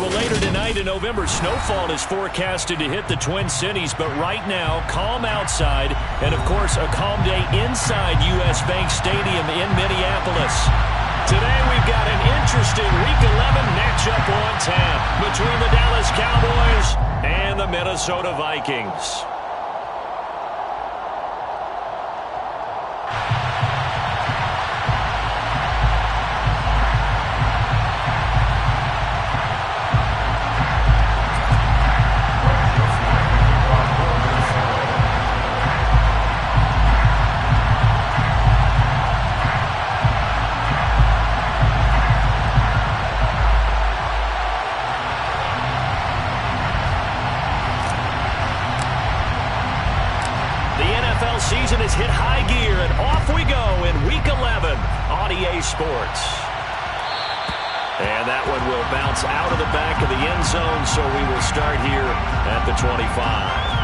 Well, later tonight, a November snowfall is forecasted to hit the Twin Cities, but right now, calm outside, and of course, a calm day inside U.S. Bank Stadium in Minneapolis. Today, we've got an interesting Week 11 matchup on tap between the Dallas Cowboys and the Minnesota Vikings. Season has hit high gear, and off we go in Week 11 on EA Sports. And that one will bounce out of the back of the end zone, so we will start here at the 25.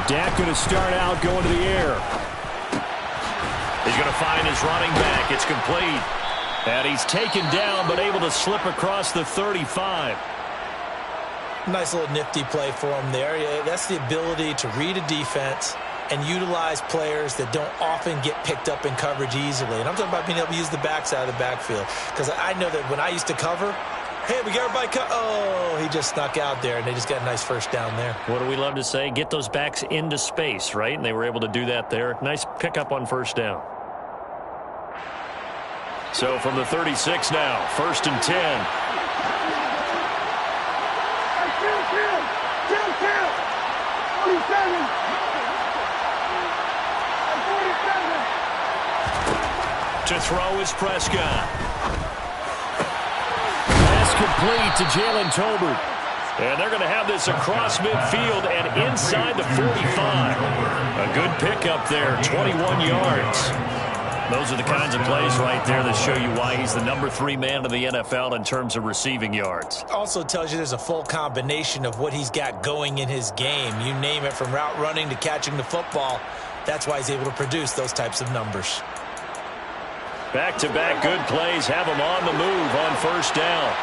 Dak going to start out going to the air. He's going to find his running back. It's complete. And he's taken down but able to slip across the 35. Nice little nifty play for him there. That's the ability to read a defense and utilize players that don't often get picked up in coverage easily. And I'm talking about being able to use the backside of the backfield. Because I know that when I used to cover, hey, we got everybody cut. Oh, he just snuck out there, and they just got a nice first down there. What do we love to say? Get those backs into space, right? And they were able to do that there. Nice pickup on first down. So from the 36 now, 1st and 10. To throw is Prescott. Complete to Jalen Tolbert. And they're going to have this across midfield and inside the 45. A good pickup there, 21 yards. Those are the kinds of plays right there that show you why he's the #3 man in the NFL in terms of receiving yards. Also tells you there's a full combination of what he's got going in his game. You name it, from route running to catching the football. That's why he's able to produce those types of numbers. Back-to-back good plays have him on the move on first down.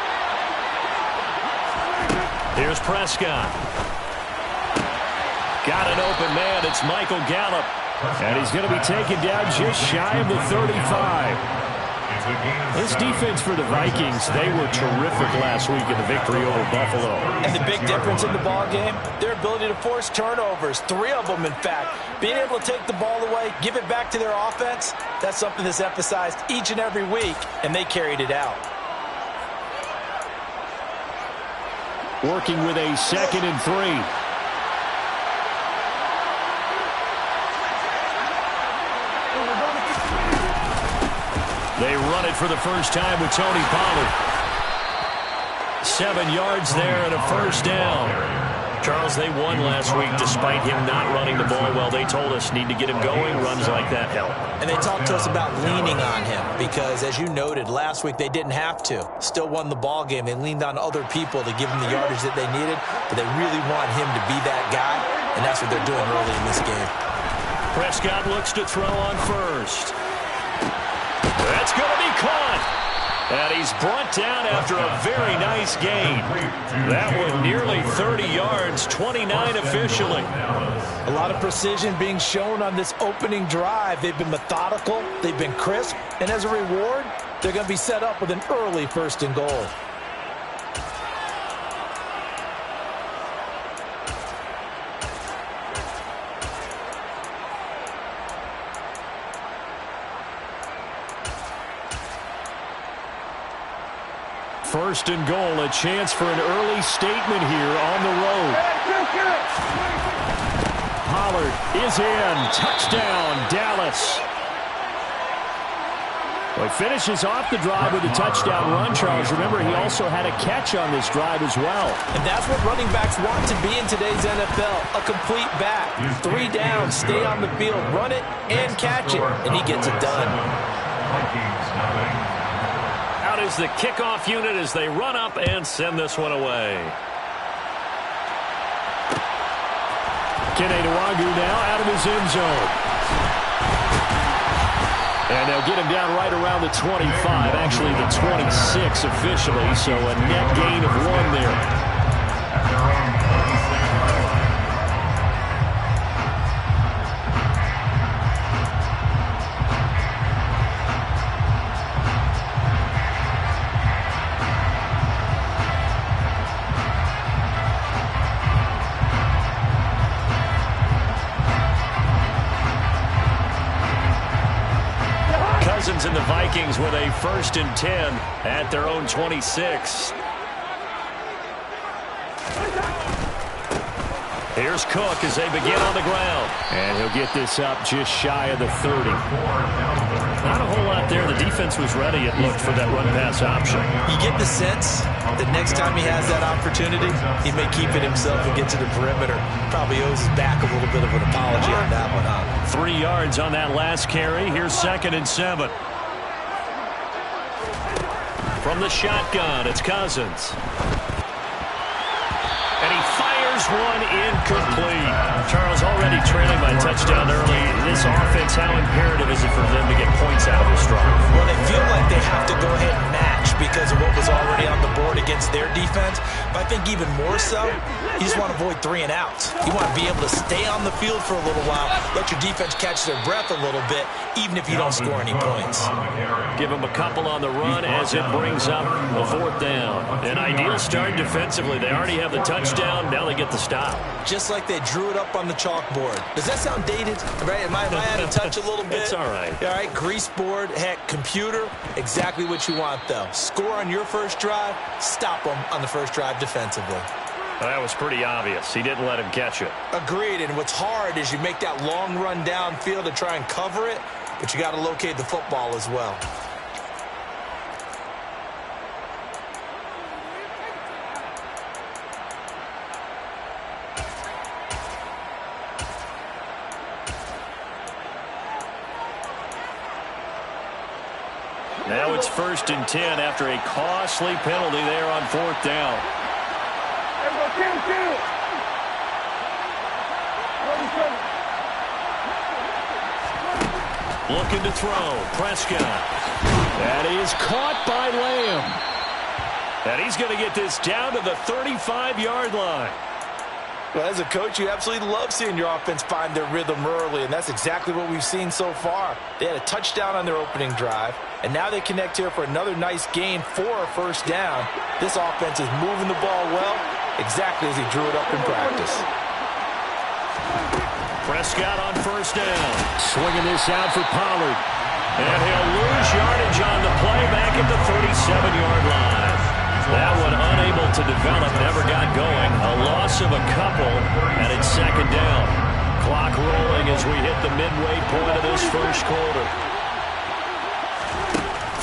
Here's Prescott. Got an open man. It's Michael Gallup. And he's going to be taken down just shy of the 35. This defense for the Vikings, they were terrific last week in the victory over Buffalo. And the big difference in the ball game, their ability to force turnovers. 3 of them, in fact. Being able to take the ball away, give it back to their offense, that's something that's emphasized each and every week, and they carried it out. Working with a 2nd and 3. They run it for the first time with Tony Pollard. 7 yards there and a first down. Charles, they won last week despite him not running the ball well. They told us need to get him going. Runs like that help. And they talked to us about leaning on him because, as you noted, last week they didn't have to. Still won the ball game. They leaned on other people to give them the yardage that they needed, but they really want him to be that guy, and that's what they're doing early in this game. Prescott looks to throw on first. That's going to be caught. And he's brought down after a very nice gain. That one nearly 30 yards, 29 officially. A lot of precision being shown on this opening drive. They've been methodical, they've been crisp, and as a reward, they're going to be set up with an early 1st and goal. First and goal, a chance for an early statement here on the road. Pollard is in. Touchdown, Dallas. Well, he finishes off the drive with a touchdown run, Charles. Remember, he also had a catch on this drive as well. And that's what running backs want to be in today's NFL, a complete back. 3 downs, stay on the field, run it, and catch it, and he gets it done. Out is the kickoff unit as they run up and send this one away. Kene Nwangu now out of his end zone. And they'll get him down right around the 25, actually the 26 officially, so a net gain of 1 there. And the Vikings with a 1st and 10 at their own 26. Here's Cook as they begin on the ground. And he'll get this up just shy of the 30. Not a whole lot there. The defense was ready, it looked, for that run-pass option. You get the sense that next time he has that opportunity, he may keep it himself and get to the perimeter. Probably owes his back a little bit of an apology on that one, huh? 3 yards on that last carry. Here's 2nd and 7. From the shotgun, it's Cousins. And he fires one incomplete. Charles, already trailing by touchdown early. This offense, how imperative is it for them to get points out of this drive? Well, they feel like they have to go ahead and match because of what was already on the board against their defense. But I think even more so, you just want to avoid 3 and outs. You want to be able to stay on the field for a little while, let your defense catch their breath a little bit, even if you don't score any points. Give them a couple on the run as it brings up a 4th down. An ideal start defensively. They already have the touchdown. Now they get the stop. Just like they drew it up on the chalkboard. Does that sound dated? Right? Am I out of touch a little bit? It's all right. All right, grease board, heck, computer, exactly what you want, though. Score on your first drive, stop them on the first drive defensively. Well, that was pretty obvious. He didn't let him catch it. Agreed, and what's hard is you make that long run downfield to try and cover it, but you got to locate the football as well. Now it's 1st and 10 after a costly penalty there on 4th down. Looking to throw. Prescott. That is caught by Lamb. And he's going to get this down to the 35-yard line. Well, as a coach, you absolutely love seeing your offense find their rhythm early, and that's exactly what we've seen so far. They had a touchdown on their opening drive, and now they connect here for another nice gain for a 1st down. This offense is moving the ball well, exactly as he drew it up in practice. Prescott on 1st down. Swinging this out for Pollard. And he'll lose yardage on the play back at the 37-yard line. That one unable to develop, never got going. A loss of a couple, and it's 2nd down. Clock rolling as we hit the midway point of this first quarter.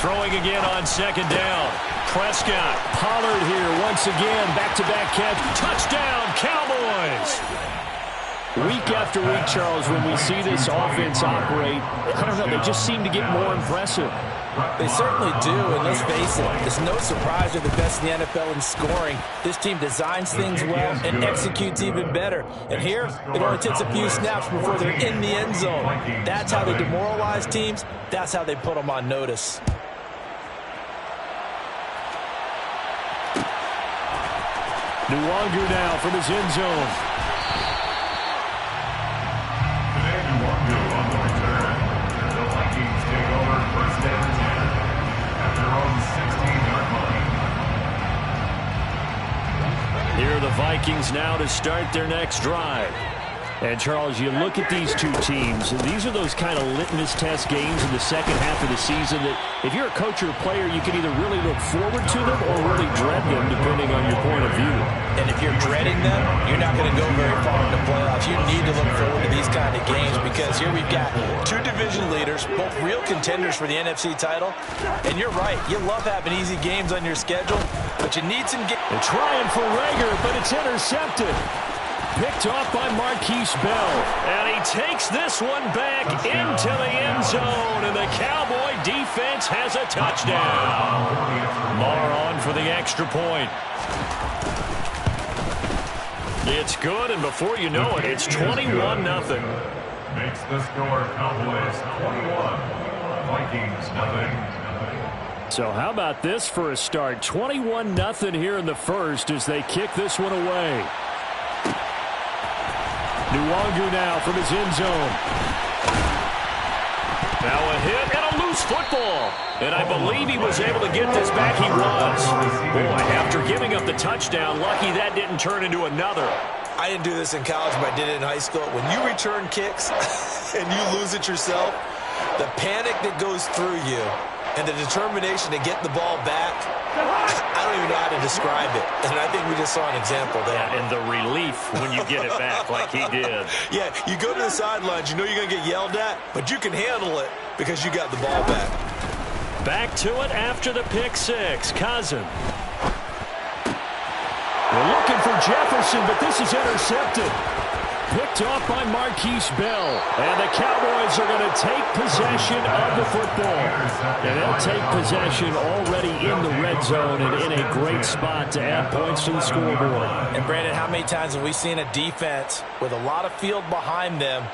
Throwing again on 2nd down. Prescott, Pollard here once again, back-to-back catch. Touchdown, Cowboys! Week after week, Charles, when we see this offense operate, I don't know, they just seem to get more impressive. They certainly do, and let's face it, it's no surprise they're the best in the NFL in scoring. This team designs things well and executes even better. And here, it only takes a few snaps before they're in the end zone. That's how they demoralize teams. That's how they put them on notice. Nwangu now from his end zone. Here are the Vikings now to start their next drive. And, Charles, you look at these two teams, and these are those kind of litmus test games in the second half of the season that if you're a coach or a player, you can either really look forward to them or really dread them, depending on your point of view. And if you're dreading them, you're not going to go very far in the playoffs. You need to look forward to these kind of games because here we've got two division leaders, both real contenders for the NFC title. And you're right, you love having easy games on your schedule, but you need some games. They're trying for Rager, but it's intercepted. Picked off by Marquise Bell. And he takes this one back into the end zone. And the Cowboy defense has a touchdown. Marr on for the extra point. It's good, and before you know it, it's 21-0. Makes the score Cowboys 21, Vikings 0. So how about this for a start? 21-0 here in the first as they kick this one away. Nwangu now from his end zone. Now a hit and a loose football. And I believe he was able to get this back. He was. Boy, after giving up the touchdown, lucky that didn't turn into another. I didn't do this in college, but I did it in high school. When you return kicks and you lose it yourself, the panic that goes through you and the determination to get the ball back, I don't even know how to describe it. And I think we just saw an example there. Yeah, and the relief when you get it back like he did. Yeah, you go to the sidelines, you know you're going to get yelled at, but you can handle it because you got the ball back. Back to it after the pick six. Cousin. We're looking for Jefferson, but this is intercepted. Picked off by Marquise Bell. And the Cowboys are going to take possession of the football. And they'll take possession already in the red zone and in a great spot to add points to the scoreboard. And, Brandon, how many times have we seen a defense with a lot of field behind them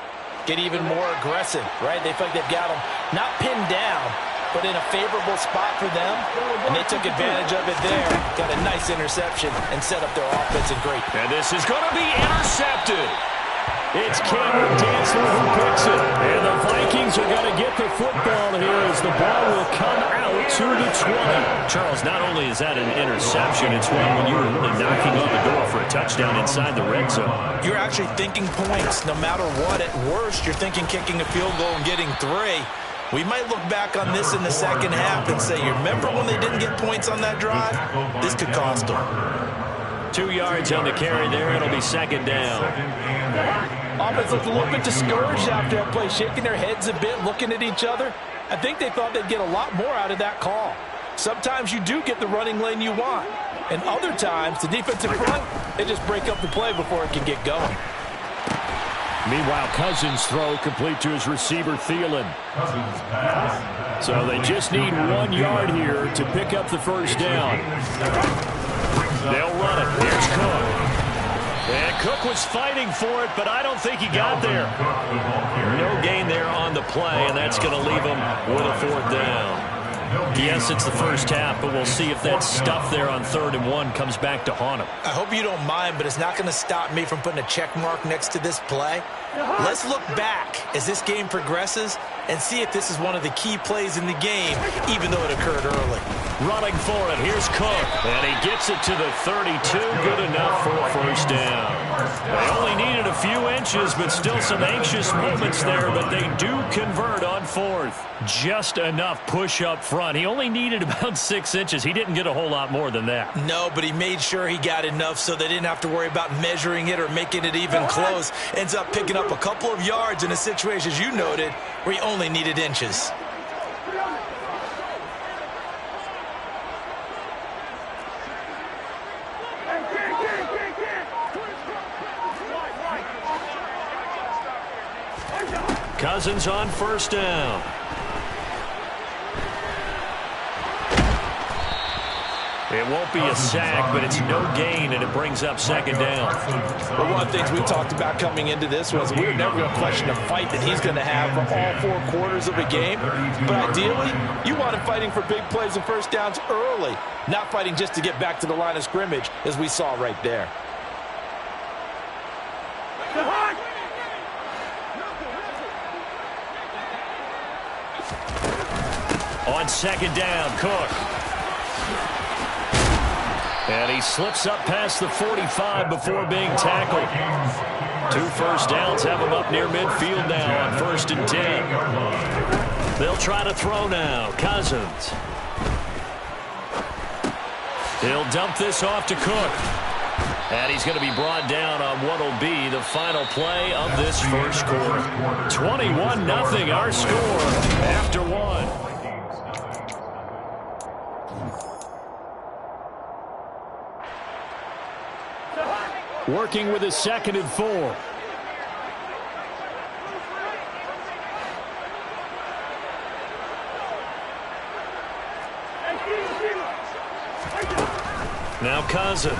get even more aggressive, right? They feel like they've got them not pinned down, but in a favorable spot for them, and they took advantage of it there. Got a nice interception and set up their offense in great. And this is going to be intercepted. It's Cameron Dantzler who picks it. And the Vikings are going to get the football here as the ball will come out to the 20. Charles, not only is that an interception, it's one when you're really knocking on the door for a touchdown inside the red zone. You're actually thinking points no matter what. At worst, you're thinking kicking a field goal and getting 3. We might look back on this in the second half and say, you remember when they didn't get points on that drive? This could cost them. 2 yards on the carry there. It'll be second down. Offense looked a little bit discouraged after that play, shaking their heads a bit, looking at each other. I think they thought they'd get a lot more out of that call. Sometimes you do get the running lane you want. And other times, the defensive front, they just break up the play before it can get going. Meanwhile, Cousins' throw complete to his receiver, Thielen. So they just need 1 yard here to pick up the first down. They'll run it. Here's Cook. And Cook was fighting for it, but I don't think he got there. No gain there on the play, and that's going to leave him with a 4th down. Yes, it's the first half, but we'll see if that stuff there on 3rd and 1 comes back to haunt him. I hope you don't mind, but it's not going to stop me from putting a check mark next to this play. Let's look back as this game progresses and see if this is one of the key plays in the game, even though it occurred early. Running for it. Here's Cook. And he gets it to the 32. Good enough for a first down. They only needed a few inches, but still some anxious moments there, but they do convert on 4th. Just enough push up front. He only needed about 6 inches. He didn't get a whole lot more than that. No, but he made sure he got enough so they didn't have to worry about measuring it or making it even close. Ends up picking up a couple of yards in a situation, as you noted, where he only needed inches. Cousins on first down. It won't be a sack, but it's no gain, and it brings up second down. Well, one of the things we talked about coming into this was we were never going to question a fight that he's going to have for all 4 quarters of a game. But ideally, you want him fighting for big plays and first downs early, not fighting just to get back to the line of scrimmage, as we saw right there. On second down, Cook. And he slips up past the 45 before being tackled. 2 first downs have them up near midfield now on 1st and 10. They'll try to throw now. Cousins. He'll dump this off to Cook. And he's going to be brought down on what will be the final play of this first quarter. 21-0 our score after 1. Working with his 2nd and 4. Now Cousins.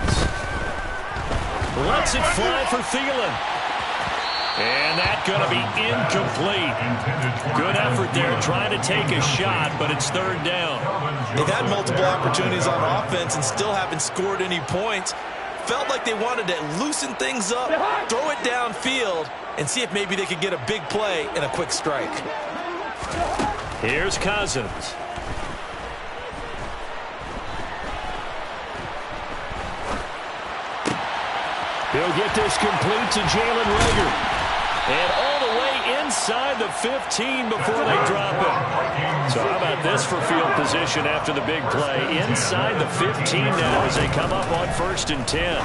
Lets it fly for Thielen. And that's going to be incomplete. Good effort there trying to take a shot, but it's 3rd down. They've had multiple opportunities on offense and still haven't scored any points. Felt like they wanted to loosen things up, throw it downfield, and see if maybe they could get a big play and a quick strike. Here's Cousins. He'll get this complete to Jalen Reagor. And all the way inside the 15 before they drop it. So how about this for field position after the big play? Inside the 15 now as they come up on 1st and 10.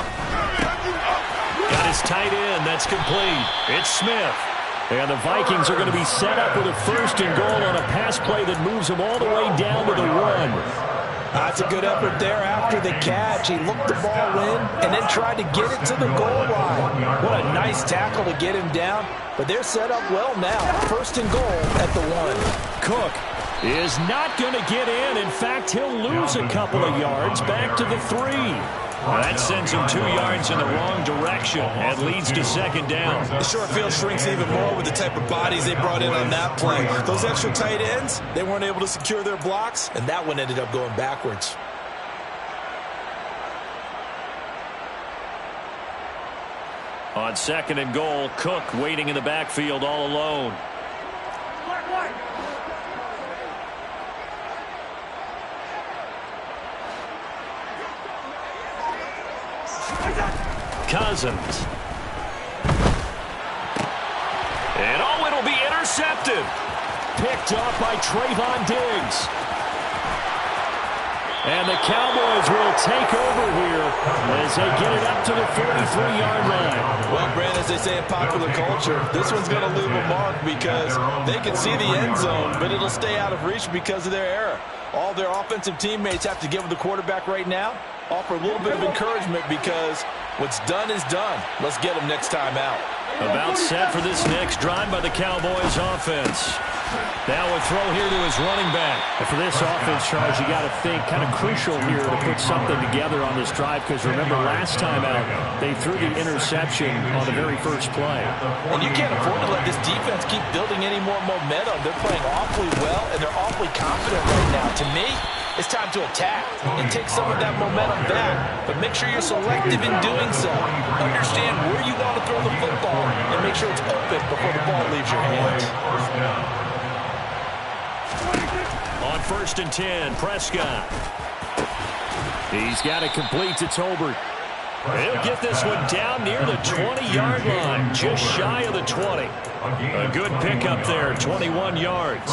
Got his tight end. That's complete. It's Smith. And the Vikings are going to be set up with a 1st and goal on a pass play that moves them all the way down to the 1. That's a good effort there after the catch. He looked the ball in and then tried to get it to the goal line. What a nice tackle to get him down. But they're set up well now. 1st and goal at the 1. Cook is not going to get in. In fact, he'll lose a couple of yards back to the 3. That sends him 2 yards in the wrong direction and leads to 2nd down. The short field shrinks even more with the type of bodies they brought in on that play. Those extra tight ends, they weren't able to secure their blocks, and that one ended up going backwards. On 2nd and goal, Cook waiting in the backfield all alone. Cousins. And oh, it'll be intercepted. Picked off by Trayvon Diggs. And the Cowboys will take over here as they get it up to the 43-yard line. Well, Brand, as they say in popular culture, this one's going to leave a mark because they can see the end zone, but it'll stay out of reach because of their error. All their offensive teammates have to give the quarterback right now, offer a little bit of encouragement because what's done is done. Let's get them next time out. About set for this next drive by the Cowboys offense. Now a throw here to his running back. And for this offense, Charles, you got to think kind of crucial here to put something together on this drive because remember last time out they threw the interception on the very first play. And you can't afford to let this defense keep building any more momentum. They're playing awfully well and they're awfully confident right now. To me, it's time to attack and take some of that momentum back, but make sure you're selective in doing so. Understand where you want to throw the football and make sure it's open before the ball leaves your hands. On 1st and 10, Prescott. He's got it complete to Tolbert. He'll get this one down near the 20-yard line, just shy of the 20. A good pickup there, 21 yards.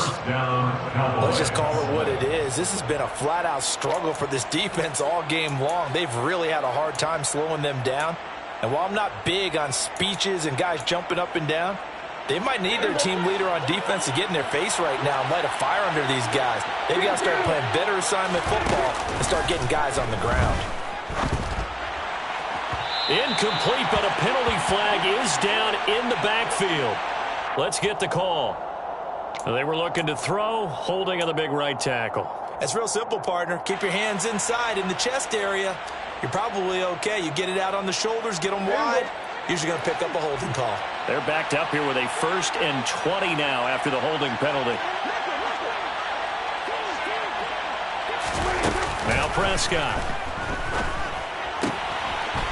Let's just call it what it is. This has been a flat-out struggle for this defense all game long. They've really had a hard time slowing them down. And while I'm not big on speeches and guys jumping up and down, they might need their team leader on defense to get in their face right now and light a fire under these guys. They've got to start playing better assignment football and start getting guys on the ground. Incomplete, but a penalty flag is down in the backfield. Let's get the call. They were looking to throw, holding on the big right tackle. It's real simple, partner. Keep your hands inside in the chest area. You're probably okay. You get it out on the shoulders, get them wide. Usually going to pick up a holding call. They're backed up here with a 1st and 20 now after the holding penalty. Now Prescott.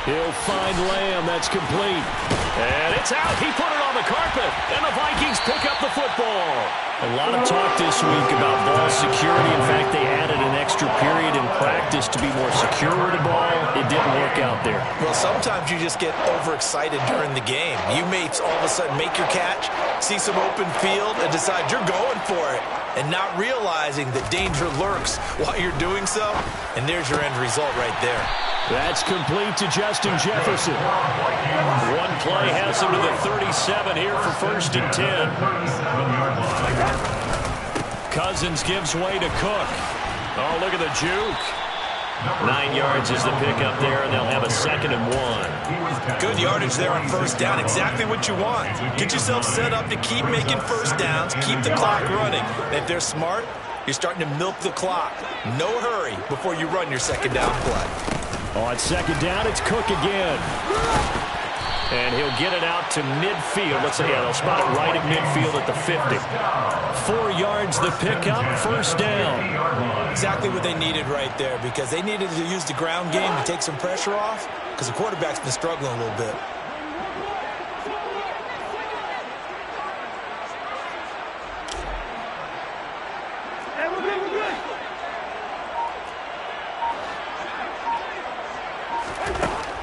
He'll find Lamb. That's complete. And it's out. He put it on on the carpet, and the Vikings pick up the football. A lot of talk this week about ball security. In fact, they added an extra period in practice to be more secure with the ball. It didn't work out there. Well, sometimes you just get overexcited during the game. You may all of a sudden make your catch, see some open field, and decide you're going for it, and not realizing that danger lurks while you're doing so. And there's your end result right there. That's complete to Justin Jefferson. One play has him to the 37 here for 1st and 10. Cousins gives way to Cook. Oh, look at the juke. 9 yards is the pickup there, and they'll have a 2nd and 1. Good yardage there on 1st down. Exactly what you want. Get yourself set up to keep making 1st downs, keep the clock running. And if they're smart, you're starting to milk the clock. No hurry before you run your 2nd down play. On 2nd down, it's Cook again. And he'll get it out to midfield. Let's see, they'll spot it right at midfield at the 50. 4 yards the pickup, 1st down. Exactly what they needed right there, because they needed to use the ground game to take some pressure off, because the quarterback's been struggling a little bit.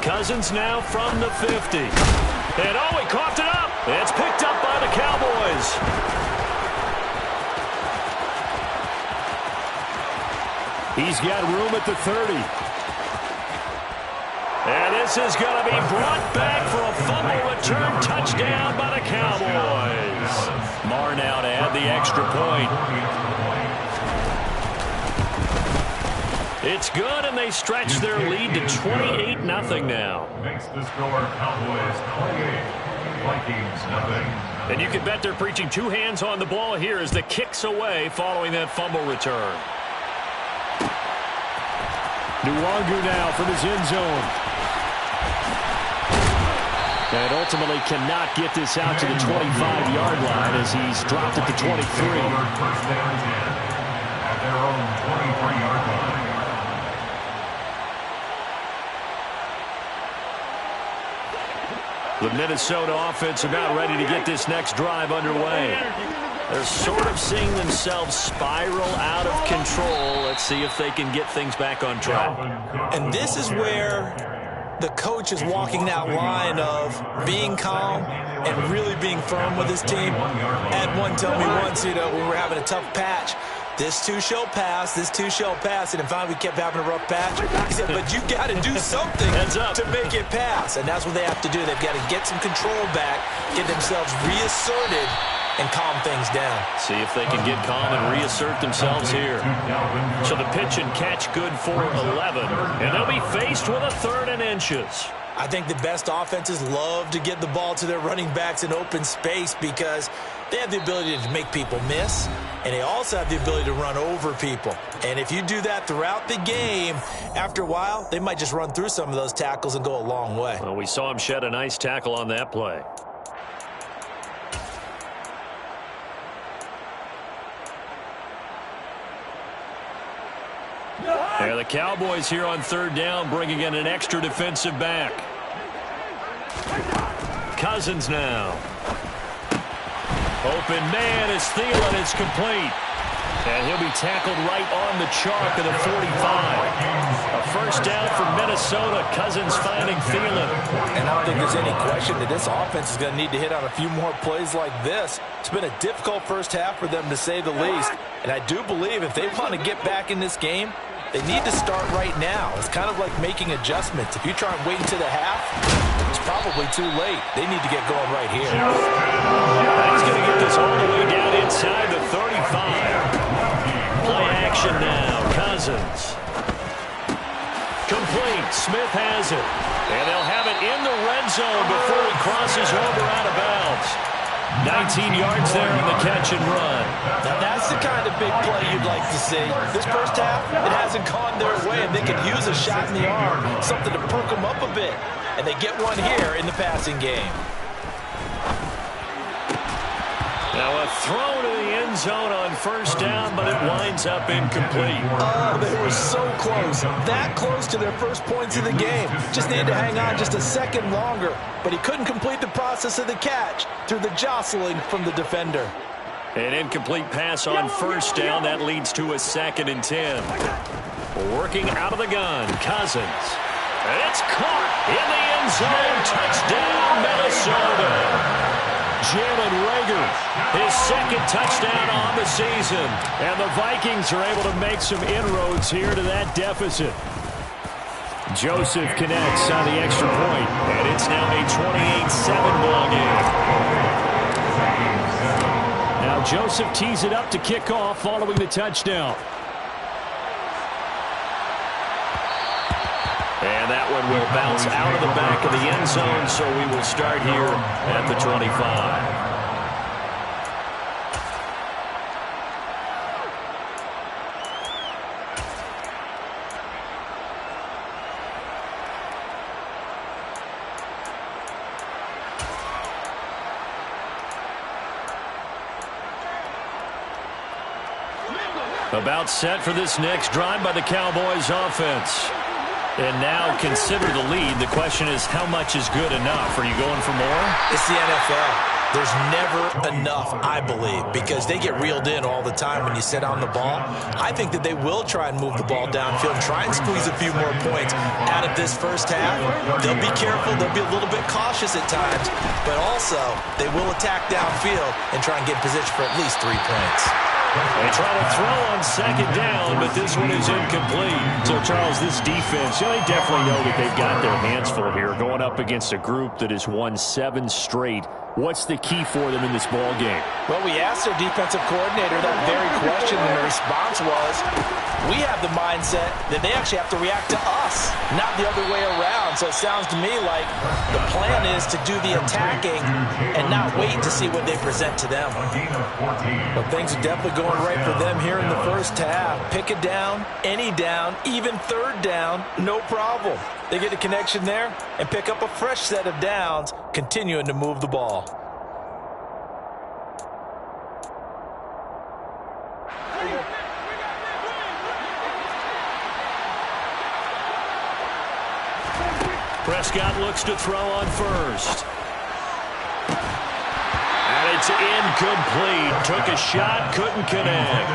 Cousins now from the 50. And oh, he coughed it up. It's picked up by the Cowboys. He's got room at the 30. And this is going to be brought back for a fumble return touchdown by the Cowboys. Marr now to add the extra point. It's good, and they stretch their lead to 28-0 now. Makes the score Cowboys 28, Vikings 0. And you can bet they're preaching 2 hands on the ball here as the kick's away following that fumble return. Nwangu now from his end zone. And ultimately cannot get this out to the 25-yard line as he's dropped at the 23. First down 10 at their own 23-yard line. The Minnesota offense about ready to get this next drive underway. They're sort of seeing themselves spiral out of control. Let's see if they can get things back on track. And this is where the coach is walking that line of being calm and really being firm with his team. Had one tell me once, when we were having a tough patch, this too shall pass, this too shall pass. And finally we kept having a rough patch. He said, but you got to do something to make it pass. And that's what they have to do. They've got to get some control back, get themselves reasserted, and calm things down. See if they can get calm and reassert themselves here. So the pitch and catch good for 11. And they'll be faced with a 3rd and inches. I think the best offenses love to get the ball to their running backs in open space because they have the ability to make people miss, and they also have the ability to run over people. And if you do that throughout the game, after a while, they might just run through some of those tackles and go a long way. Well, we saw him shed a nice tackle on that play. There, the Cowboys here on 3rd down, bringing in an extra defensive back. Cousins now. Open man is Thielen. It's complete. And he'll be tackled right on the chalk of the 45. A 1st down for Minnesota. Cousins finding Thielen. And I don't think there's any question that this offense is going to need to hit on a few more plays like this. It's been a difficult first half for them, to say the least. And I do believe if they want to get back in this game, they need to start right now. It's kind of like making adjustments. If you try and wait until the half, it's probably too late. They need to get going right here. He's going to get this all the way down inside the 35. Play action now. Cousins. Complete. Smith has it. And they'll have it in the red zone before he crosses over out of bounds. 19 yards there on the catch and run. Now that's the kind of big play you'd like to see. This first half, it hasn't gone their way, and they could use a shot in the arm, something to perk them up a bit. And they get one here in the passing game. Now a throw to the end zone on first down, but it winds up incomplete. Oh, they were so close. That close to their first points of the game. Just needed to hang on just a second longer. But he couldn't complete the process of the catch through the jostling from the defender. An incomplete pass on first down. That leads to a 2nd and 10. Working out of the gun, Cousins. It's caught in the end zone. Touchdown, Minnesota. Jalen Reagor, his 2nd touchdown on the season. And the Vikings are able to make some inroads here to that deficit. Joseph connects on the extra point, and it's now a 28-7 ball game. Now Joseph tees it up to kick off following the touchdown. And that one will bounce out of the back of the end zone, so we will start here at the 25. About set for this next drive by the Cowboys offense. And now consider the lead. The question is, how much is good enough? Are you going for more? It's the NFL. There's never enough, I believe, because they get reeled in all the time when you sit on the ball. I think that they will try and move the ball downfield, try and squeeze a few more points out of this first half. They'll be careful. They'll be a little bit cautious at times, but also they will attack downfield and try and get in position for at least 3 points. They try to throw on 2nd down, but this one is incomplete. So, Charles, this defense, they definitely know that they've got their hands full here going up against a group that has won 7 straight. What's the key for them in this ball game? Well, we asked their defensive coordinator that very question, and the response was, we have the mindset that they actually have to react to us, not the other way around. So it sounds to me like the plan is to do the attacking and not wait to see what they present to them. But things are definitely going right for them here in the first half. Pick a down, any down, even 3rd down, no problem. They get a connection there and pick up a fresh set of downs, continuing to move the ball. Prescott looks to throw on first. And it's incomplete. Took a shot, couldn't connect.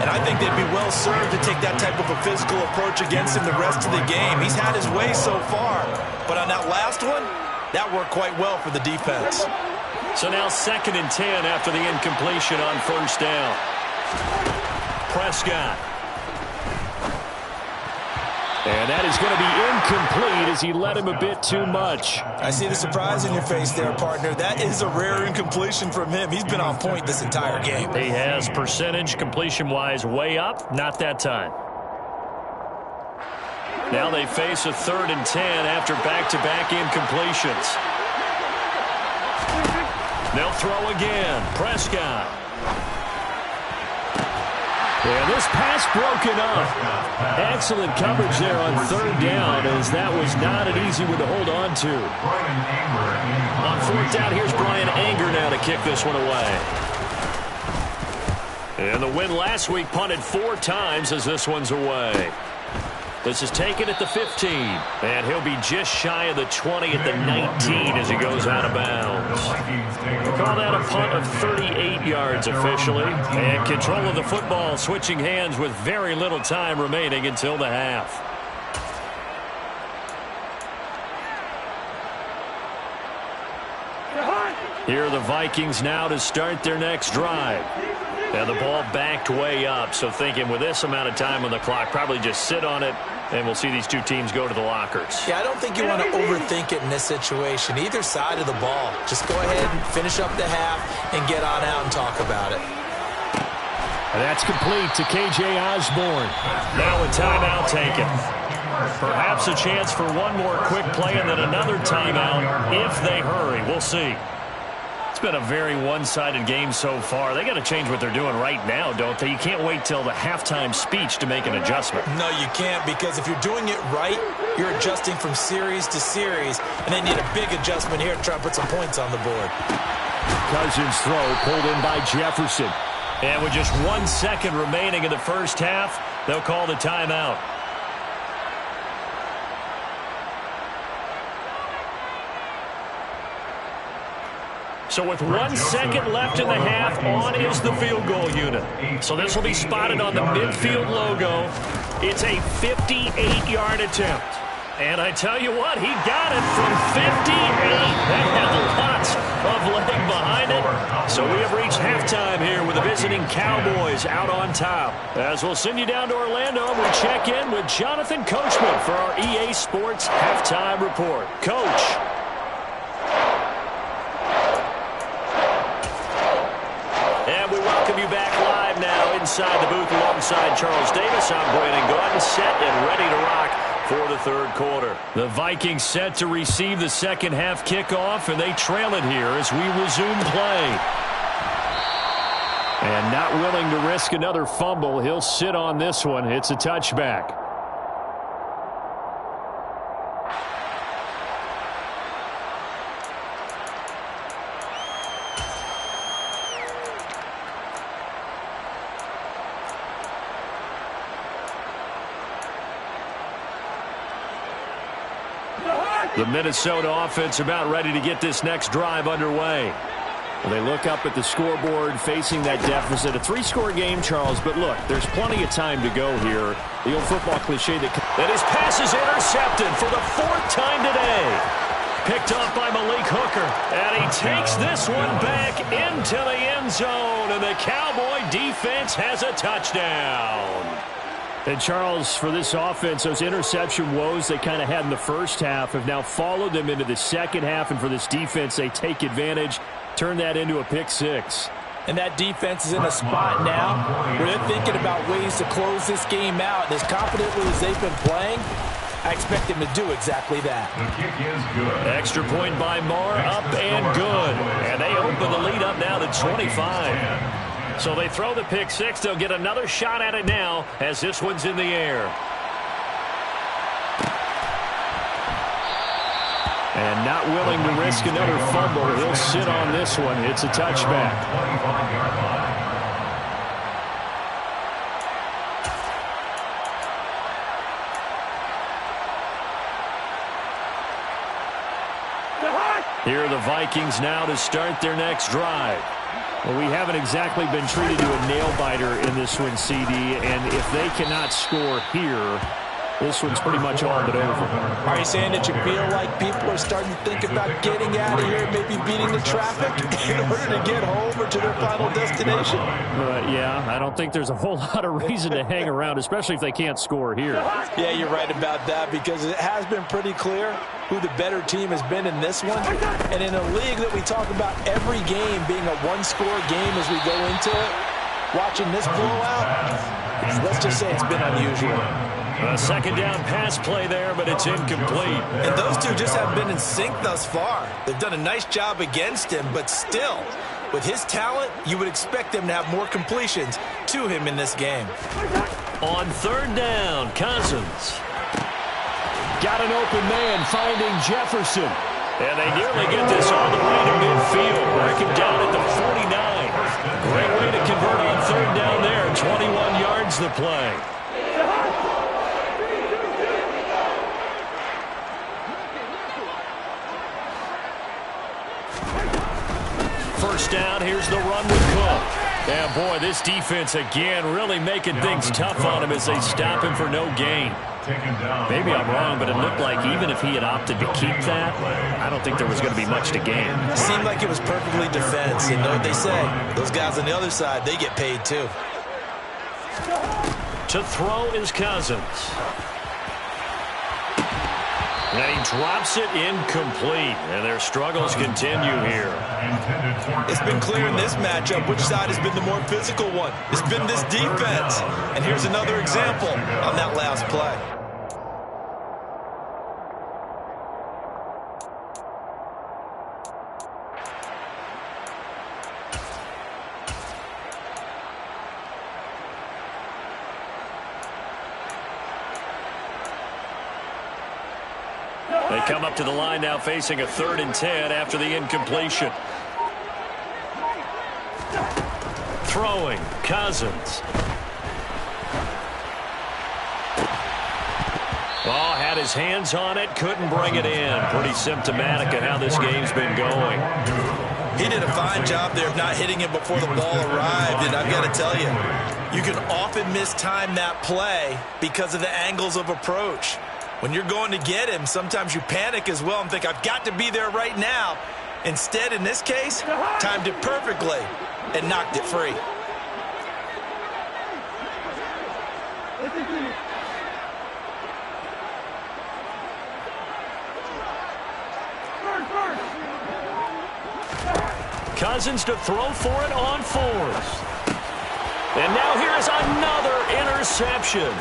And I think they'd be well served to take that type of a physical approach against him the rest of the game. He's had his way so far. But on that last one, that worked quite well for the defense. So now 2nd and 10 after the incompletion on first down. Prescott. And that is going to be incomplete as he led him a bit too much. I see the surprise in your face there, partner. That is a rare incompletion from him. He's been on point this entire game. He has percentage completion-wise way up. Not that time. Now they face a 3rd and 10 after back-to-back incompletions. They'll throw again. Prescott. And this pass broken up. Excellent coverage there on 3rd down, as that was not an easy one to hold on to. On 4th down, here's Brian Anger now to kick this one away. And the win last week punted 4 times as this one's away. This is taken at the 15, and he'll be just shy of the 20 at the 19 as he goes out of bounds. We'll call that a punt of 38 yards officially, and control of the football switching hands with very little time remaining until the half. Here are the Vikings now to start their next drive. And the ball backed way up, so thinking with this amount of time on the clock, probably just sit on it, and we'll see these two teams go to the lockers. Yeah, I don't think you want to overthink it in this situation. Either side of the ball. Just go ahead and finish up the half and get on out and talk about it. And that's complete to K.J. Osborne. Now a timeout taken. Perhaps a chance for one more quick play and then another timeout if they hurry. We'll see. It's been a very one-sided game so far. They got to change what they're doing right now, don't they? You can't wait till the halftime speech to make an adjustment. No, you can't, because if you're doing it right, you're adjusting from series to series, and they need a big adjustment here to try to put some points on the board. Cousins' throw pulled in by Jefferson. And with just 1 second remaining in the first half, they'll call the timeout. So with 1 second left in the half, on is the field goal unit. So this will be spotted on the midfield logo. It's a 58-yard attempt. And I tell you what, he got it from 58. That had lots of leg behind it. So we have reached halftime here with the visiting Cowboys out on top. As we'll send you down to Orlando, we check in with Jonathan Coachman for our EA Sports Halftime Report. Coach. And we welcome you back live now inside the booth alongside Charles Davis. I'm Brandon Gordon, set and ready to rock for the third quarter. The Vikings set to receive the second half kickoff, and they trail it here as we resume play. And not willing to risk another fumble, he'll sit on this one. It's a touchback. The Minnesota offense about ready to get this next drive underway. Well, they look up at the scoreboard facing that deficit. A 3-score game, Charles, but look, there's plenty of time to go here. The old football cliche that his pass is intercepted for the 4th time today. Picked off by Malik Hooker, and he takes this one back into the end zone, and the Cowboy defense has a touchdown. And, Charles, for this offense, those interception woes they kind of had in the first half have now followed them into the second half. And for this defense, they take advantage, turn that into a pick six. And that defense is in a spot now where they're thinking about ways to close this game out. And as confidently as they've been playing, I expect them to do exactly that. The kick is good. Extra point by Marr, up and good. And they open the lead up now to 25. So they throw the pick six. They'll get another shot at it now as this one's in the air. And not willing to risk another fumble, he'll sit on this one. It's a touchback. Here are the Vikings now to start their next drive. Well, we haven't exactly been treated to a nail-biter in this one, CD, and if they cannot score here, this one's pretty much all but over. Are you saying that you feel like people are starting to think about getting out of here, maybe beating the traffic in order to get home or to their final destination? Yeah, I don't think there's a whole lot of reason to hang around, especially if they can't score here. Yeah, you're right about that, because it has been pretty clear who the better team has been in this one. And in a league that we talk about every game being a one-score game as we go into it, watching this blowout, let's just say it's been unusual. A second down pass play there, but it's incomplete. And those two just haven't been in sync thus far. They've done a nice job against him, but still, with his talent, you would expect them to have more completions to him in this game. On third down, Cousins. Got an open man finding Jefferson. And they nearly get this all the way to midfield. Mark him down at the 49. Great way to convert on third down there. 21 yards the play. First down, here's the run with Cook. Yeah, boy, this defense again really making things tough on him as they stop him for no gain. Maybe I'm wrong, but it looked like even if he had opted to keep that, I don't think there was going to be much to gain. It seemed like it was perfectly defense. You know what they say? Those guys on the other side, they get paid too. To throw is Cousins. And he drops it incomplete. And their struggles continue here. It's been clear in this matchup which side has been the more physical one. It's been this defense. And here's another example on that last play. They come up to the line now facing a 3rd and 10 after the incompletion. Throwing, Cousins. Oh, had his hands on it, couldn't bring it in. Pretty symptomatic of how this game's been going. He did a fine job there of not hitting it before the ball arrived, and I've got to tell you, you can often mistime that play because of the angles of approach. When you're going to get him, sometimes you panic as well and think, I've got to be there right now. Instead, in this case, timed it perfectly and knocked it free. Cousins to throw for it on fourth. And now here's another interception.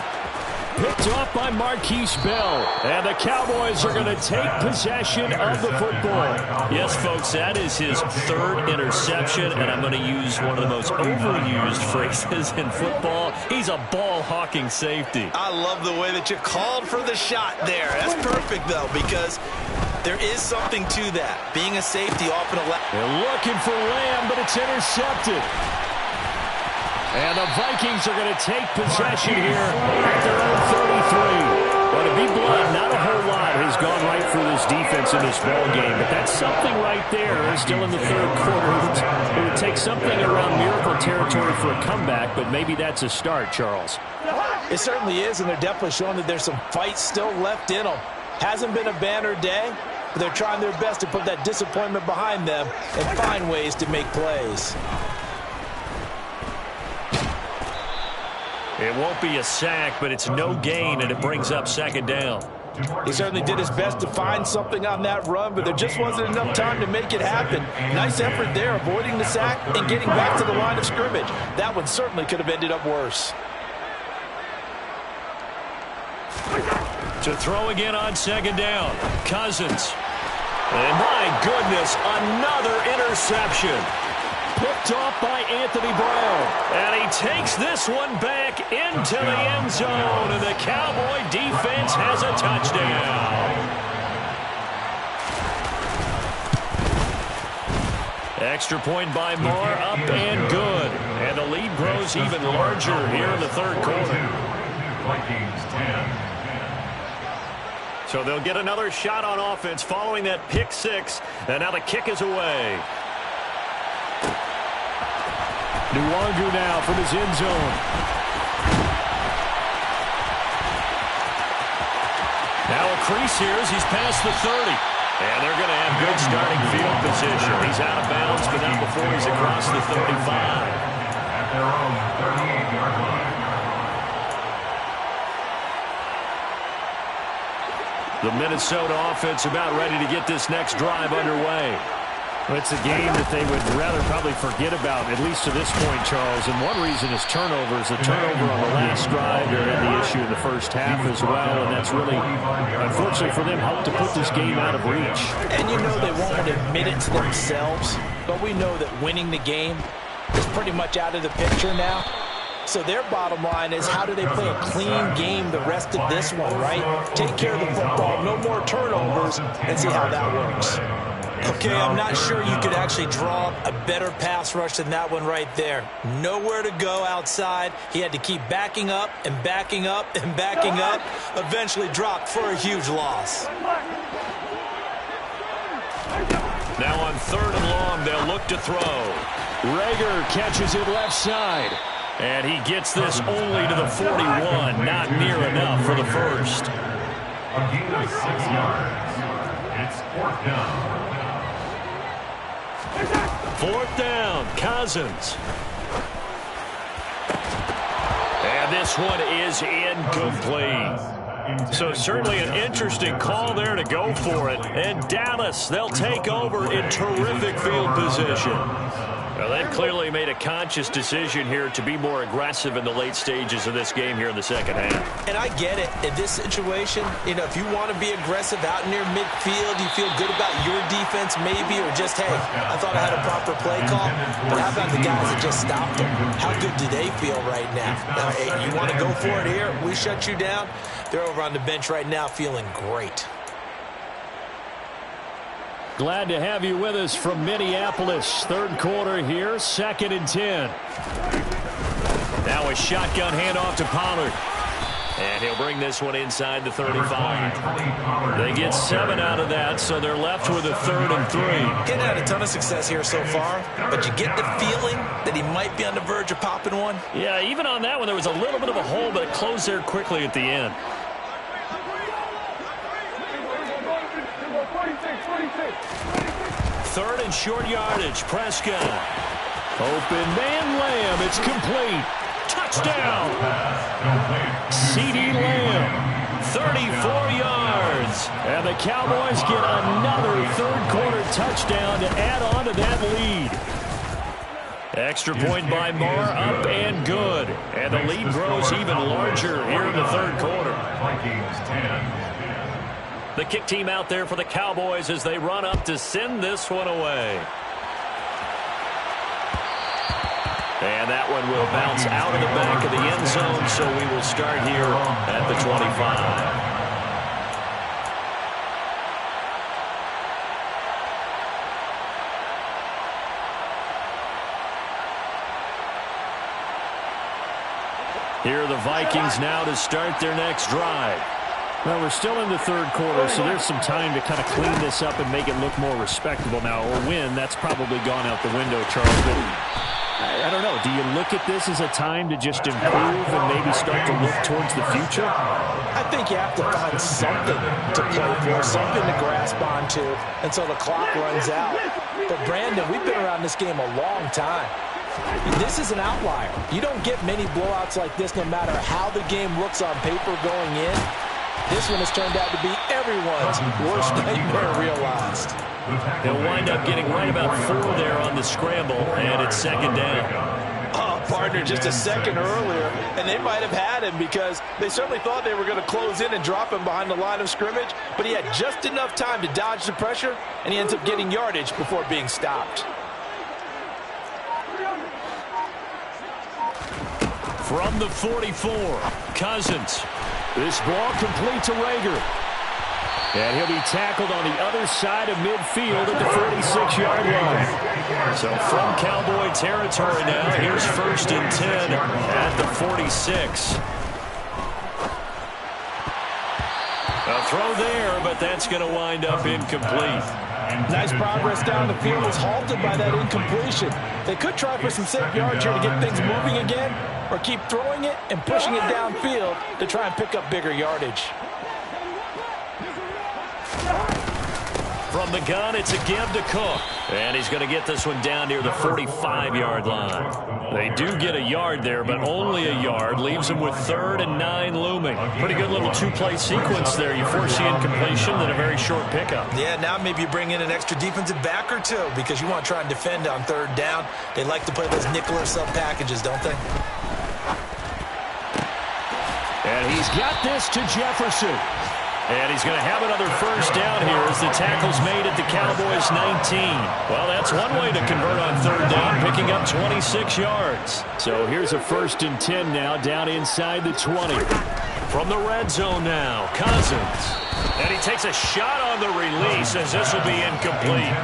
Picked off by Marquise Bell. And the Cowboys are going to take possession of the football. Yes, folks, that is his third interception, and I'm going to use one of the most overused phrases in football. He's a ball-hawking safety. I love the way that you called for the shot there. That's perfect, though, because there is something to that. Being a safety often allows. They're looking for Lamb, but it's intercepted. And the Vikings are going to take possession here at their own 33. Well, to be blunt, not a whole lot has gone right for this defense in this ball game, but that's something right there. Still in the third quarter. It would take something around miracle territory for a comeback, but maybe that's a start, Charles. It certainly is, and they're definitely showing that there's some fight still left in them. Hasn't been a banner day, but they're trying their best to put that disappointment behind them and find ways to make plays. It won't be a sack, but it's no gain, and it brings up second down. He certainly did his best to find something on that run, but there just wasn't enough time to make it happen. Nice effort there, avoiding the sack and getting back to the line of scrimmage. That one certainly could have ended up worse. To throw again on second down, Cousins. And my goodness, another interception. Picked off by Anthony Brown. And he takes this one back into the end zone. And the Cowboy defense has a touchdown. Extra point by Moore, up and good. And the lead grows even larger here in the third quarter. Vikings 10. So they'll get another shot on offense following that pick six. And now the kick is away. Nwangu now from his end zone. Now a crease here as he's past the 30. And they're going to have good starting field position. He's out of bounds, but not before he's across the 35. At their own 38-yard line. The Minnesota offense about ready to get this next drive underway. Well, it's a game that they would rather probably forget about, at least to this point, Charles. And one reason is turnovers. A turnover on the last drive, they had the issue in the first half as well. And that's really, unfortunately for them, helped to put this game out of reach. And you know they won't admit it to themselves, but we know that winning the game is pretty much out of the picture now. So their bottom line is, how do they play a clean game the rest of this one, right? Take care of the football, no more turnovers, and see how that works. Okay, I'm not sure you could actually draw a better pass rush than that one right there. Nowhere to go outside. He had to keep backing up and backing up and backing up. Eventually dropped for a huge loss. Now on third and long, they'll look to throw. Rager catches it left side. And he gets this only to the 41. Not near enough for the first. A gain of 6 yards. It's fourth down. Fourth down, Cousins. And this one is incomplete. So certainly an interesting call there to go for it. And Dallas, they'll take over in terrific field position. Well, they've clearly made a conscious decision here to be more aggressive in the late stages of this game here in the second half. And I get it. In this situation, you know, if you want to be aggressive out near midfield, you feel good about your defense maybe, or just, hey, I thought I had a proper play call. But how about the guys that just stopped them? How good do they feel right now? Now, hey, you want to go for it here? We shut you down. They're over on the bench right now feeling great. Glad to have you with us from Minneapolis. Third quarter here, 2nd and 10. Now a shotgun handoff to Pollard. And he'll bring this one inside the 35. They get 7 out of that, so they're left with a 3rd and 3. Getting had a ton of success here so far, but you get the feeling that he might be on the verge of popping one. Yeah, even on that one, there was a little bit of a hole, but it closed there quickly at the end. Third and short yardage. Prescott. Open man Lamb. It's complete. Touchdown. CeeDee Lamb. 34 yards. And the Cowboys get another third-quarter touchdown to add on to that lead. Extra point by Marr, up and good. And the lead grows even larger here in the third quarter. Vikings 10. The kick team out there for the Cowboys as they run up to send this one away. And that one will bounce out of the back of the end zone, so we will start here at the 25. Here are the Vikings now to start their next drive. Well, we're still in the third quarter, so there's some time to kind of clean this up and make it look more respectable now. Or win, that's probably gone out the window, Charles. But I don't know. Do you look at this as a time to just improve and maybe start to look towards the future? I think you have to find something to play for, something to grasp onto until the clock runs out. But, Brandon, we've been around this game a long time. This is an outlier. You don't get many blowouts like this no matter how the game looks on paper going in. This one has turned out to be everyone's worst nightmare realized. They'll wind up getting right about 4 there on the scramble, and it's second down. Oh, partner, just a second earlier, and they might have had him because they certainly thought they were going to close in and drop him behind the line of scrimmage, but he had just enough time to dodge the pressure, and he ends up getting yardage before being stopped. From the 44, Cousins. This ball complete to Rager. And he'll be tackled on the other side of midfield at the 46-yard line. So from Cowboy territory now, here's 1st and 10 at the 46. A throw there, but that's going to wind up incomplete. Nice progress down the field was halted by that incompletion. They could try for some safe yards here to get things moving again, or keep throwing it and pushing it downfield to try and pick up bigger yardage. From the gun, it's a give to Cook. And he's going to get this one down near the 45-yard line. They do get a yard there, but only a yard. Leaves them with 3rd and 9 looming. Pretty good little two-play sequence there. You force the incompletion, then a very short pickup. Yeah, now maybe you bring in an extra defensive back or two because you want to try and defend on 3rd down. They like to play those nickel or sub packages, don't they? And he's got this to Jefferson. And he's going to have another first down here as the tackle's made at the Cowboys' 19. Well, that's one way to convert on 3rd down, picking up 26 yards. So here's a 1st and 10 now down inside the 20. From the red zone now, Cousins. And he takes a shot on the release as this will be incomplete.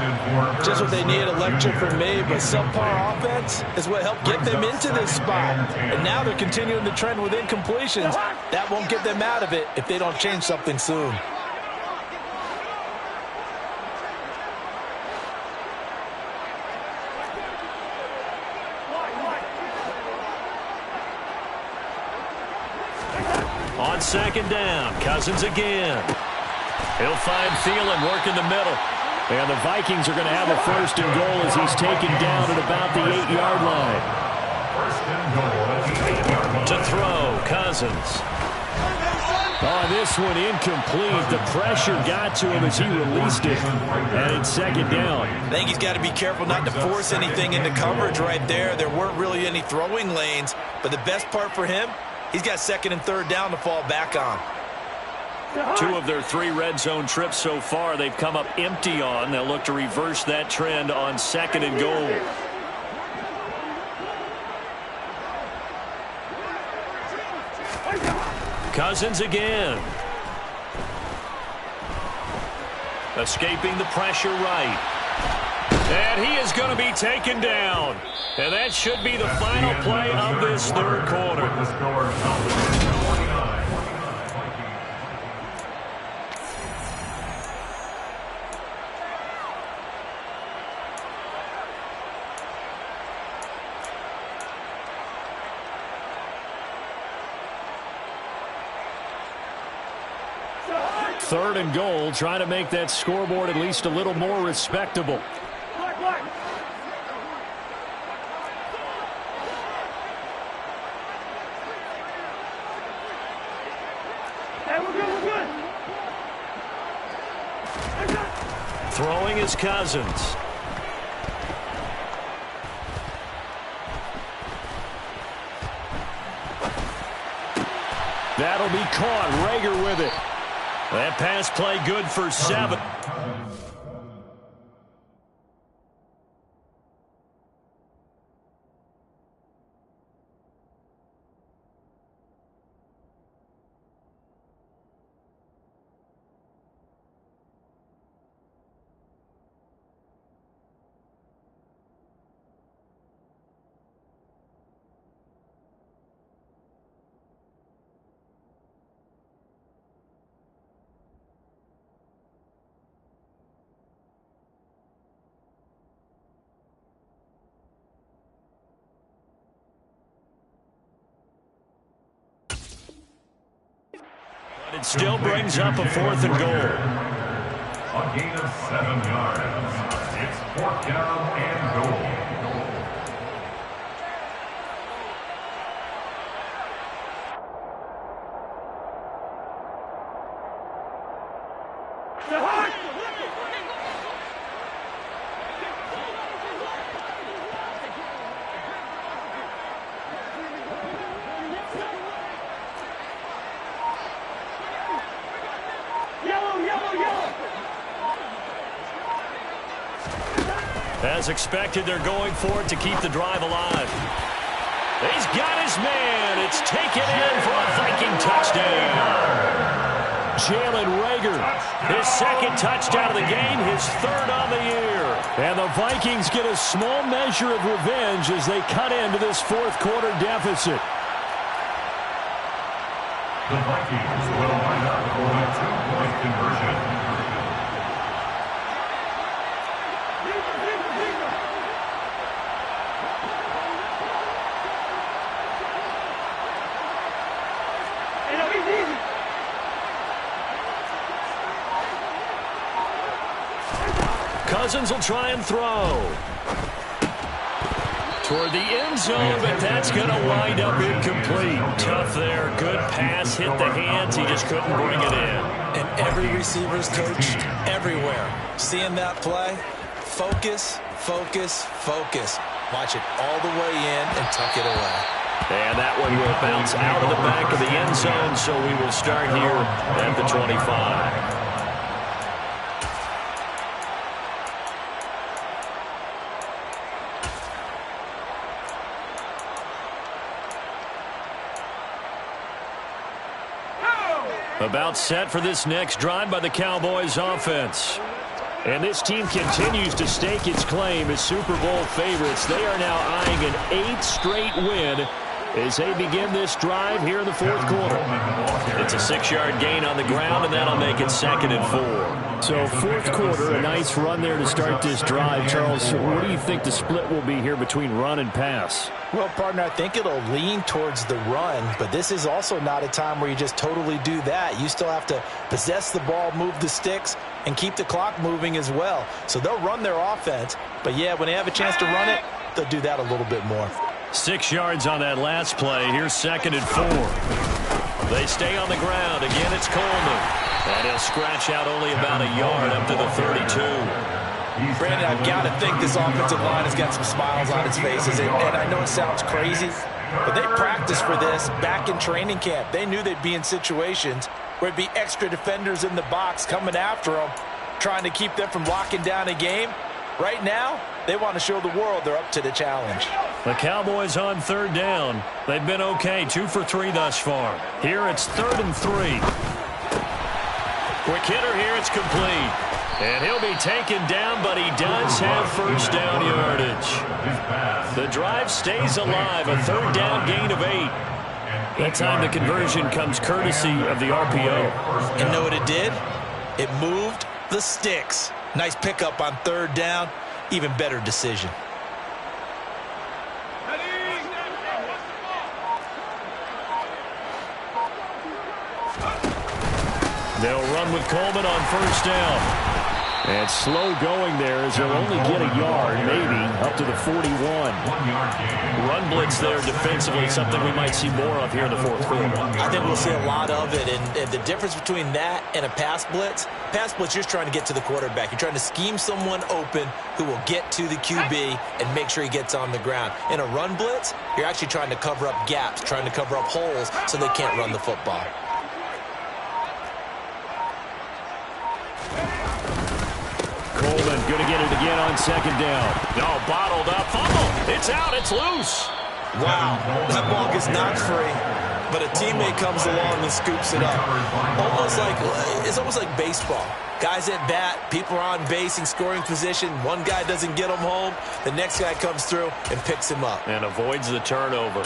Just what they need, a lecture from me, but subpar offense is what helped get them into this spot. And now they're continuing the trend with incompletions. That won't get them out of it if they don't change something soon. On 2nd down, Cousins again. He'll find Thielen working the middle. And the Vikings are going to have a 1st and goal as he's taken down at about the 8-yard line. 1st and goal at the 8-yard line. To throw, Cousins. Oh, this one incomplete. The pressure got to him as he released it. And it's 2nd down. I think he's got to be careful not to force anything into coverage right there. There weren't really any throwing lanes. But the best part for him, he's got 2nd and 3rd down to fall back on. 2 of their 3 red zone trips so far they've come up empty on. They'll look to reverse that trend on 2nd and goal. Cousins again. Escaping the pressure right. And he is going to be taken down. And that should be the final play of this third quarter. Third and goal, trying to make that scoreboard at least a little more respectable. Throwing is Cousins. That'll be caught. Rager with it. That pass play good for 7. It still brings up a 4th and goal. A gain of 7 yards. It's 4th down and goal. As expected, they're going for it to keep the drive alive. He's got his man. It's taken in for a Viking touchdown. Jalen Rager. His 2nd touchdown of the game, his 3rd on the year. And the Vikings get a small measure of revenge as they cut into this 4th quarter deficit. The Vikings will line up for a 2-point conversion. Cousins will try and throw. Toward the end zone, but that's going to wind up incomplete. Tough there. Good pass, hit the hands. He just couldn't bring it in. And every receiver's coach everywhere. Seeing that play, focus, focus, focus. Watch it all the way in and tuck it away. And that one will bounce out of the back of the end zone, so we will start here at the 25. About set for this next drive by the Cowboys offense. And this team continues to stake its claim as Super Bowl favorites. They are now eyeing an 8th straight win as they begin this drive here in the 4th quarter. It's a 6-yard gain on the ground, and that'll make it 2nd and 4. So 4th quarter, a nice run there to start this drive. Charles, what do you think the split will be here between run and pass? Well, partner, I think it'll lean towards the run, but this is also not a time where you just totally do that. You still have to possess the ball, move the sticks, and keep the clock moving as well. So they'll run their offense, but yeah, when they have a chance to run it, they'll do that a little bit more. 6 yards on that last play. Here's 2nd and 4. They stay on the ground. Again, it's Coleman. And he'll scratch out only about a yard up to the 32. Brandon, I've got to think this offensive line has got some smiles on its faces. And I know it sounds crazy, but they practiced for this back in training camp. They knew they'd be in situations where it'd be extra defenders in the box coming after them, trying to keep them from locking down a game. Right now, they want to show the world they're up to the challenge. The Cowboys on 3rd down. They've been okay, 2 for 3 thus far. Here it's 3rd and 3. Quick hitter here. It's complete. And he'll be taken down, but he does have first down yardage. The drive stays alive. A third down gain of 8. That time the conversion comes courtesy of the RPO. And know what it did? It moved the sticks. Nice pickup on third down. Even better decision. They'll run with Coleman on first down. And slow going there as they'll only get a yard, maybe, up to the 41. Run blitz there defensively, something we might see more of here in the fourth quarter. I think we'll see a lot of it, and the difference between that and a pass blitz, you're just trying to get to the quarterback. You're trying to scheme someone open who will get to the QB and make sure he gets on the ground. In a run blitz, you're actually trying to cover up gaps, trying to cover up holes so they can't run the football. Coleman going to get it again on second down. No, bottled up. Fumble. It's out. It's loose. Wow. That ball gets knocked free, but a teammate comes along and scoops it up. It's almost like baseball. Guys at bat, people are on base in scoring position. One guy doesn't get him home. The next guy comes through and picks him up. And avoids the turnover.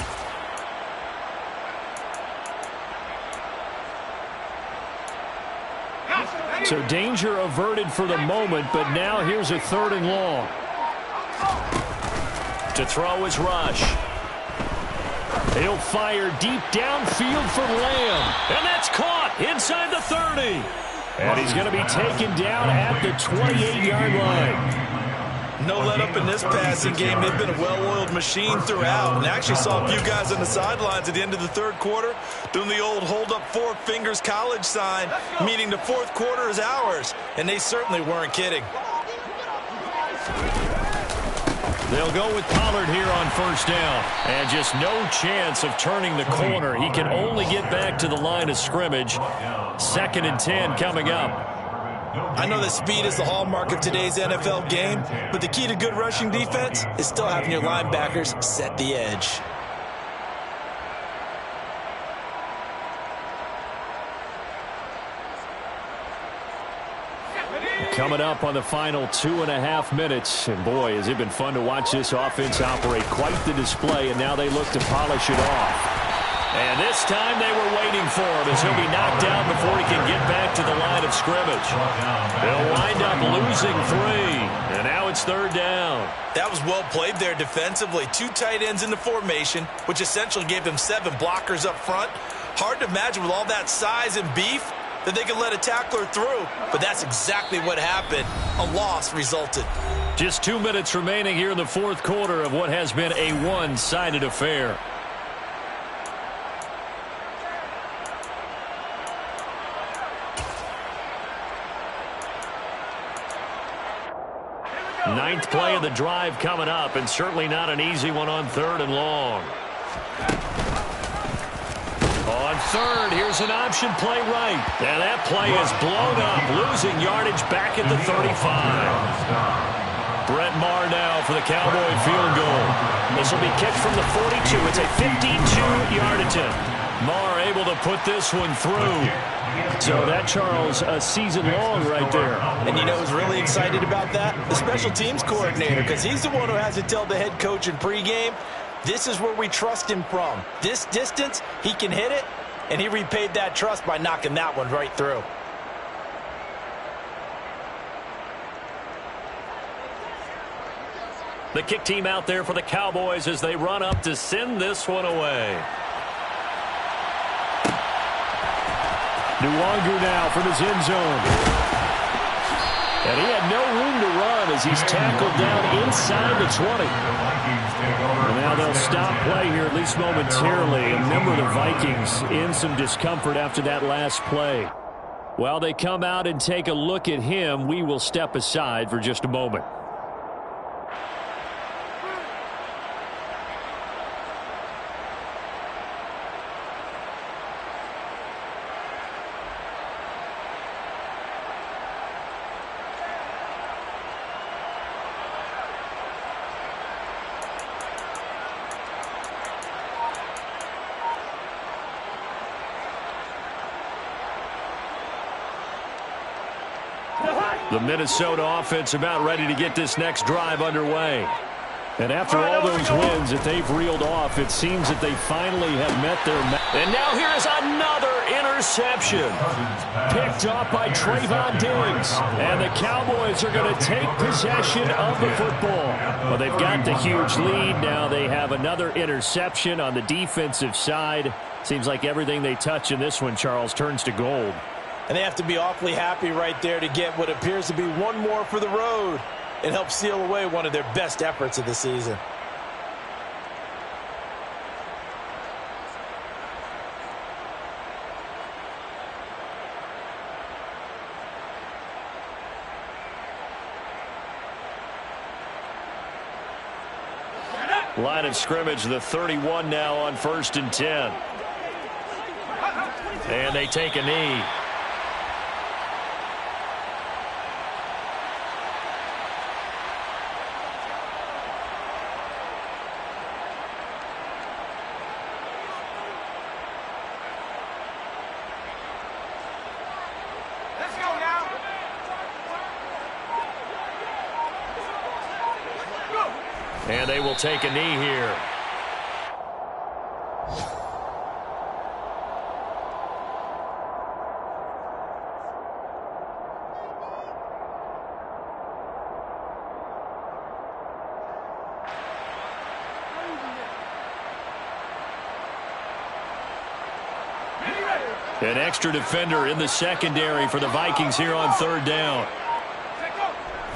So danger averted for the moment, but now here's a 3rd and long. To throw is Rush. He'll fire deep downfield for Lamb. And that's caught inside the 30. And he's going to be taken down at the 28-yard line. No let up in this passing game. They've been a well-oiled machine throughout. And actually saw a few guys on the sidelines at the end of the third quarter doing the old hold up 4 fingers college sign, meaning the fourth quarter is ours. And they certainly weren't kidding. They'll go with Pollard here on first down. And just no chance of turning the corner. He can only get back to the line of scrimmage. 2nd and 10 coming up. I know that speed is the hallmark of today's NFL game, but the key to good rushing defense is still having your linebackers set the edge. Coming up on the final 2.5 minutes. And boy, has it been fun to watch this offense operate. Quite the display, and now they look to polish it off. And this time they were waiting for him as he'll be knocked down before he can get back to the line of scrimmage. They'll wind up losing 3. And now it's 3rd down. That was well played there defensively. 2 tight ends in the formation, which essentially gave them 7 blockers up front. Hard to imagine with all that size and beef that they could let a tackler through. But that's exactly what happened. A loss resulted. Just 2 minutes remaining here in the fourth quarter of what has been a one-sided affair. Ninth play of the drive coming up, and certainly not an easy one on 3rd and long. On 3rd, here's an option play right. And that play is blown up, losing yardage back at the 35. Brett Maher now for the Cowboy field goal. This will be kicked from the 42. It's a 52-yard attempt. Maher able to put this one through. So that, Charles, a season long right there. And you know who's really excited about that? The special teams coordinator, because he's the one who has to tell the head coach in pregame, this is where we trust him from. This distance, he can hit it, and he repaid that trust by knocking that one right through. The kick team out there for the Cowboys as they run up to send this one away. Nwangu now from his end zone. And he had no room to run as he's tackled down inside the 20. And now they'll stop play here, at least momentarily. A member of the Vikings in some discomfort after that last play. While they come out and take a look at him, we will step aside for just a moment. The Minnesota offense about ready to get this next drive underway. And after all those wins that they've reeled off, it seems that they finally have met their And now here is another interception. Picked off by Trayvon Diggs. And the Cowboys are going to take possession of the football. Well, they've got the huge lead. Now they have another interception on the defensive side. Seems like everything they touch in this one, Charles, turns to gold. And they have to be awfully happy right there to get what appears to be one more for the road. It helps seal away one of their best efforts of the season. Line of scrimmage, the 31 now on 1st and 10. And they take a knee. And they will take a knee here. An extra defender in the secondary for the Vikings here on 3rd down.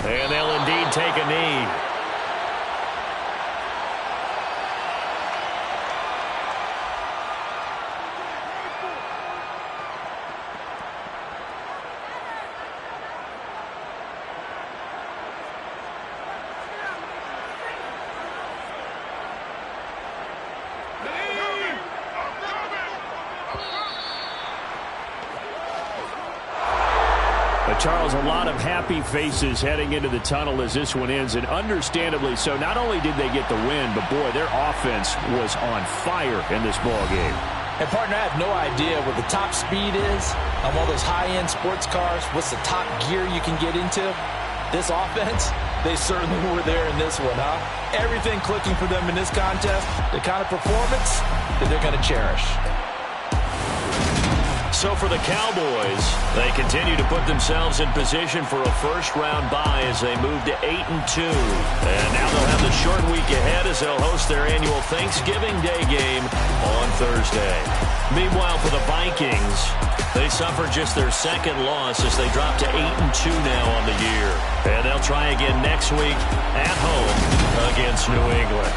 And they'll indeed take a knee. Charles, a lot of happy faces heading into the tunnel as this one ends, and understandably so. Not only did they get the win, but, boy, their offense was on fire in this ball game. And, partner, I have no idea what the top speed is on one of those high-end sports cars. What's the top gear you can get into? This offense, they certainly were there in this one, huh? Everything clicking for them in this contest, the kind of performance that they're going to cherish. So for the Cowboys, they continue to put themselves in position for a first-round bye as they move to 8-2. And now they'll have the short week ahead as they'll host their annual Thanksgiving Day game on Thursday. Meanwhile, for the Vikings, they suffered just their second loss as they drop to 8-2 now on the year. And they'll try again next week at home against New England.